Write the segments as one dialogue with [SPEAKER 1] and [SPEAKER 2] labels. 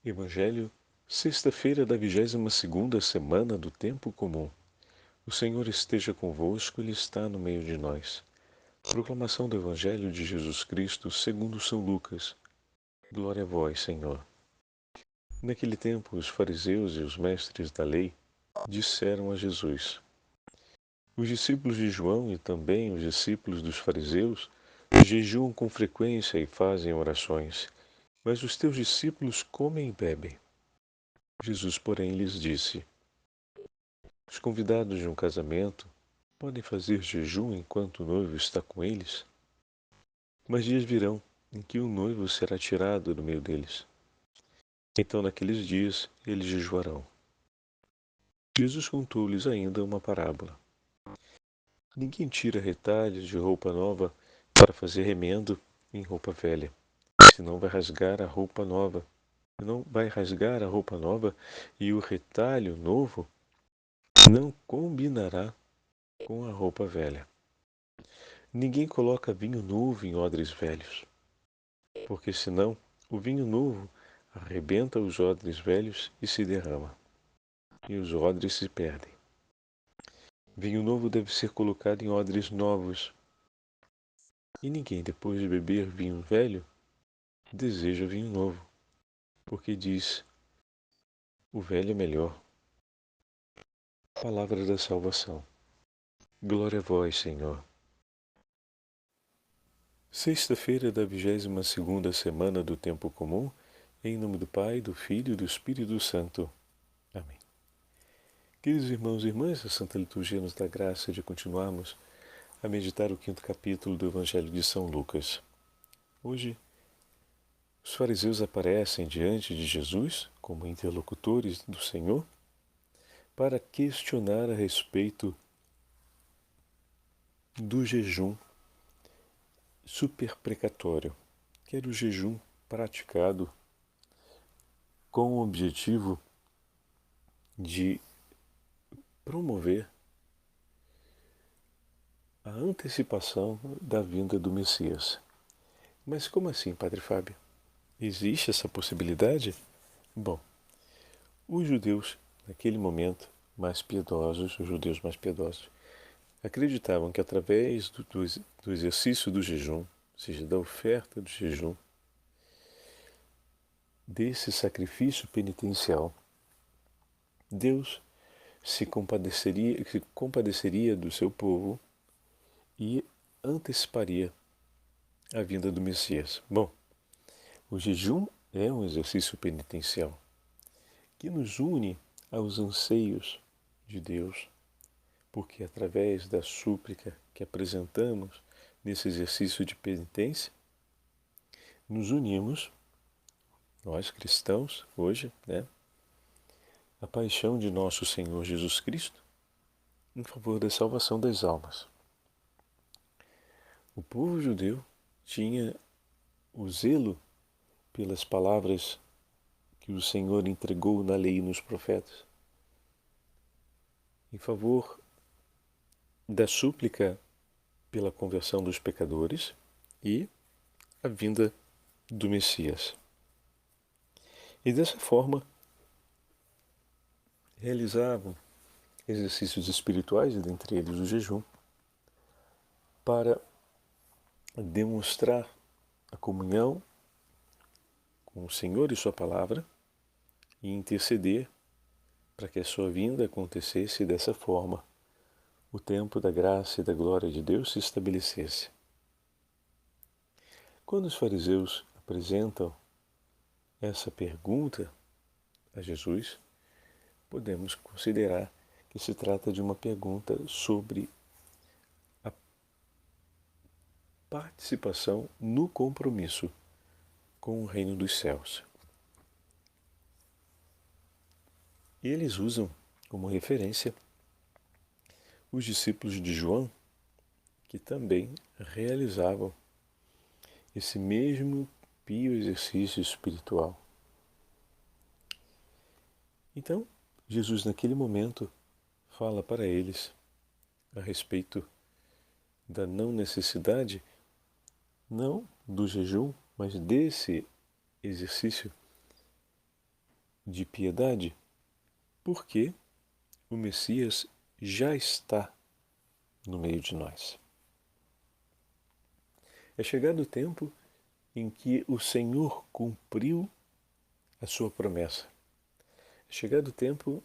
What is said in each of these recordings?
[SPEAKER 1] Evangelho, sexta-feira da 22ª semana do Tempo Comum. O Senhor esteja convosco, Ele está no meio de nós. Proclamação do Evangelho de Jesus Cristo segundo São Lucas. Glória a vós, Senhor. Naquele tempo, os fariseus e os mestres da lei disseram a Jesus: Os discípulos de João e também os discípulos dos fariseus jejuam com frequência e fazem orações, mas os teus discípulos comem e bebem. Jesus, porém, lhes disse: Os convidados de um casamento podem fazer jejum enquanto o noivo está com eles? Mas dias virão em que o noivo será tirado do meio deles. Então, naqueles dias, eles jejuarão. Jesus contou-lhes ainda uma parábola. Ninguém tira retalhos de roupa nova para fazer remendo em roupa velha, senão vai rasgar a roupa nova. Não vai rasgar a roupa nova e o retalho novo não combinará com a roupa velha. Ninguém coloca vinho novo em odres velhos, porque senão o vinho novo arrebenta os odres velhos e se derrama, e os odres se perdem. Vinho novo deve ser colocado em odres novos, e ninguém, depois de beber vinho velho, deseja vinho novo, porque diz, o velho é melhor. Palavra da salvação. Glória a vós, Senhor. Sexta-feira da 22ª semana do Tempo Comum, em nome do Pai, do Filho e do Espírito Santo. Amém. Queridos irmãos e irmãs, a Santa Liturgia nos dá graça de continuarmos a meditar o 5º capítulo do Evangelho de São Lucas. Hoje, os fariseus aparecem diante de Jesus como interlocutores do Senhor para questionar a respeito do jejum superprecatório, que era o jejum praticado com o objetivo de promover a antecipação da vinda do Messias. Mas como assim, Padre Fábio? Existe essa possibilidade? Bom, os judeus, naquele momento, mais piedosos, os judeus mais piedosos, acreditavam que através do exercício do jejum, ou seja, da oferta do jejum, desse sacrifício penitencial, Deus se compadeceria do seu povo e anteciparia a vinda do Messias. Bom, o jejum é um exercício penitencial que nos une aos anseios de Deus, porque através da súplica que apresentamos nesse exercício de penitência, nos unimos, nós cristãos, hoje, a paixão de nosso Senhor Jesus Cristo em favor da salvação das almas. O povo judeu tinha o zelo pelas palavras que o Senhor entregou na lei e nos profetas, em favor da súplica pela conversão dos pecadores e a vinda do Messias. E dessa forma realizavam exercícios espirituais, e dentre eles o jejum, para demonstrar a comunhão com o Senhor e sua palavra e interceder para que a sua vinda acontecesse dessa forma, o tempo da graça e da glória de Deus se estabelecesse. Quando os fariseus apresentam essa pergunta a Jesus, podemos considerar que se trata de uma pergunta sobre a participação no compromisso com o reino dos céus. E eles usam como referência os discípulos de João, que também realizavam esse mesmo pio exercício espiritual. Então, Jesus naquele momento fala para eles a respeito da não necessidade, não do jejum, mas desse exercício de piedade, porque o Messias já está no meio de nós. É chegado o tempo em que o Senhor cumpriu a sua promessa. É chegado o tempo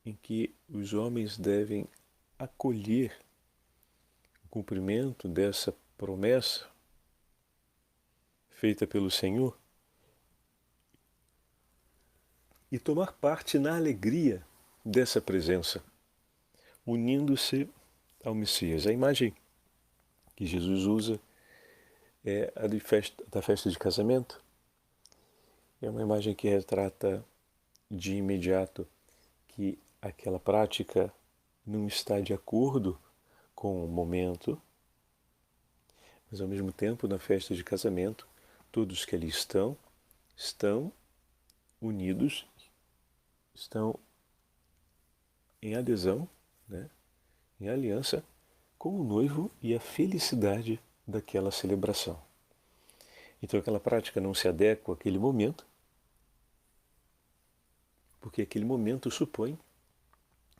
[SPEAKER 1] em que os homens devem acolher o cumprimento dessa promessa feita pelo Senhor e tomar parte na alegria dessa presença, unindo-se ao Messias. A imagem que Jesus usa é a da festa de casamento. É uma imagem que retrata de imediato que aquela prática não está de acordo com o momento, mas ao mesmo tempo, na festa de casamento, todos que ali estão unidos, estão em adesão, né, em aliança com o noivo e a felicidade daquela celebração. Então aquela prática não se adequa àquele momento, porque aquele momento supõe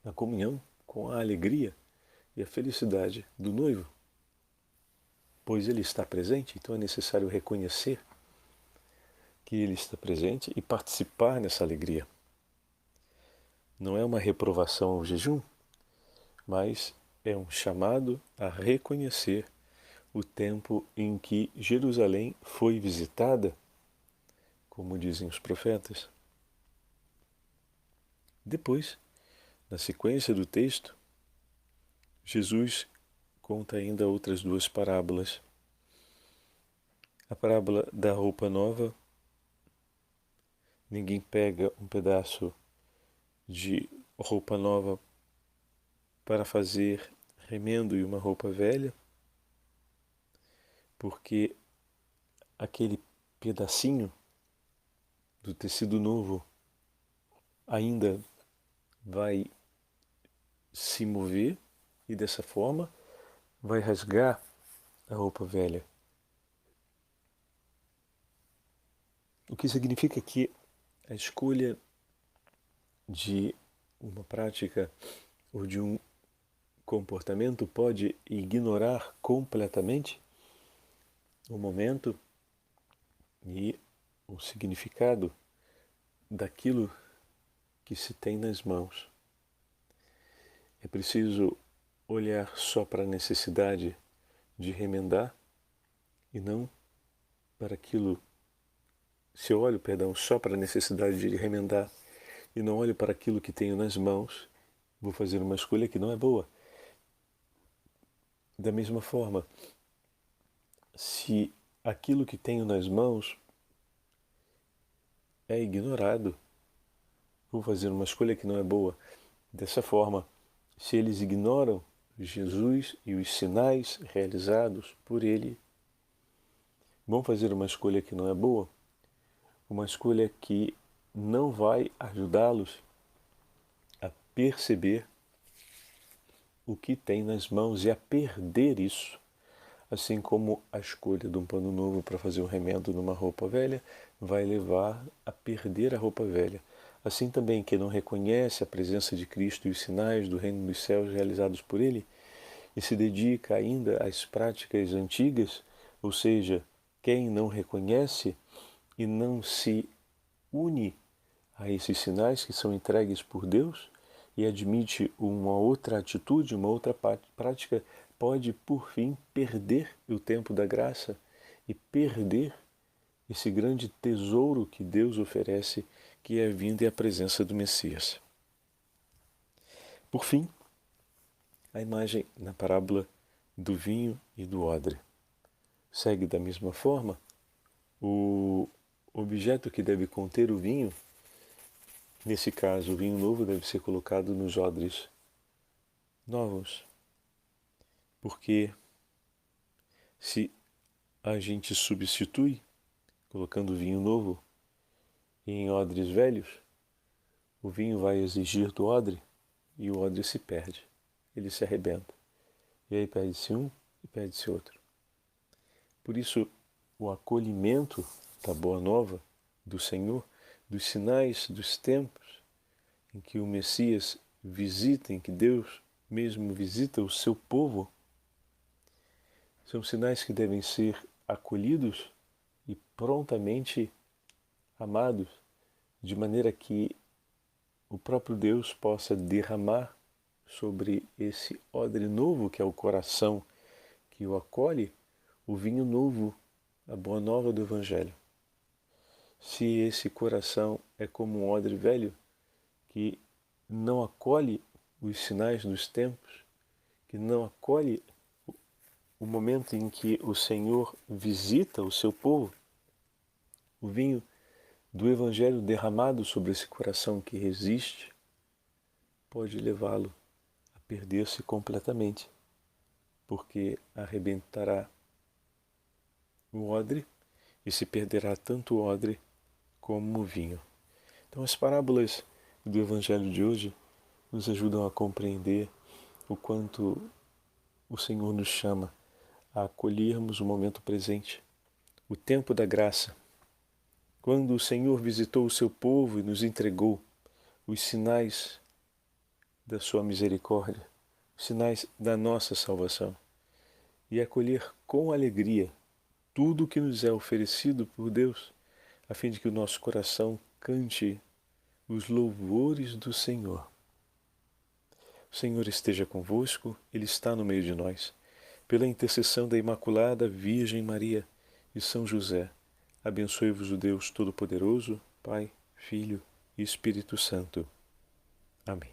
[SPEAKER 1] a comunhão com a alegria e a felicidade do noivo, pois ele está presente, então é necessário reconhecer que ele está presente e participar nessa alegria. Não é uma reprovação ao jejum, mas é um chamado a reconhecer o tempo em que Jerusalém foi visitada, como dizem os profetas. Depois, na sequência do texto, Jesus conta ainda outras duas parábolas. A parábola da roupa nova. Ninguém pega um pedaço de roupa nova para fazer remendo em uma roupa velha, porque aquele pedacinho do tecido novo ainda vai se mover e dessa forma vai rasgar a roupa velha. O que significa que a escolha de uma prática ou de um comportamento pode ignorar completamente o momento e o significado daquilo que se tem nas mãos. É preciso olhar só para a necessidade de remendar e não para aquilo. Se eu olho, só para a necessidade de remendar e não olho para aquilo que tenho nas mãos, vou fazer uma escolha que não é boa. Da mesma forma, se aquilo que tenho nas mãos é ignorado, vou fazer uma escolha que não é boa. Dessa forma, se eles ignoram Jesus e os sinais realizados por ele, vão fazer uma escolha que não é boa, uma escolha que não vai ajudá-los a perceber o que tem nas mãos e a perder isso. Assim como a escolha de um pano novo para fazer um remendo numa roupa velha vai levar a perder a roupa velha. Assim também quem não reconhece a presença de Cristo e os sinais do reino dos céus realizados por ele e se dedica ainda às práticas antigas, ou seja, quem não reconhece e não se une a esses sinais que são entregues por Deus e admite uma outra atitude, uma outra prática, pode, por fim, perder o tempo da graça e perder esse grande tesouro que Deus oferece, que é a vinda e a presença do Messias. Por fim, a imagem na parábola do vinho e do odre. Segue da mesma forma, o objeto que deve conter o vinho, nesse caso o vinho novo, deve ser colocado nos odres novos. Porque se a gente substitui, colocando vinho novo em odres velhos, o vinho vai exigir do odre e o odre se perde, ele se arrebenta. E aí perde-se um e perde-se outro. Por isso, o acolhimento da Boa Nova do Senhor dos sinais dos tempos em que o Messias visita, em que Deus mesmo visita o seu povo, são sinais que devem ser acolhidos e prontamente amados, de maneira que o próprio Deus possa derramar sobre esse odre novo, que é o coração que o acolhe, o vinho novo, a boa nova do Evangelho. Se esse coração é como um odre velho, que não acolhe os sinais dos tempos, que não acolhe o momento em que o Senhor visita o seu povo, o vinho do Evangelho derramado sobre esse coração que resiste pode levá-lo a perder-se completamente, porque arrebentará o odre e se perderá tanto o odre como o vinho. Então as parábolas do Evangelho de hoje nos ajudam a compreender o quanto o Senhor nos chama a acolhermos o momento presente, o tempo da graça, quando o Senhor visitou o seu povo e nos entregou os sinais da sua misericórdia, os sinais da nossa salvação, e acolher com alegria tudo o que nos é oferecido por Deus, a fim de que o nosso coração cante os louvores do Senhor. O Senhor esteja convosco, Ele está no meio de nós. Pela intercessão da Imaculada Virgem Maria e São José, abençoe-vos o Deus Todo-Poderoso, Pai, Filho e Espírito Santo. Amém.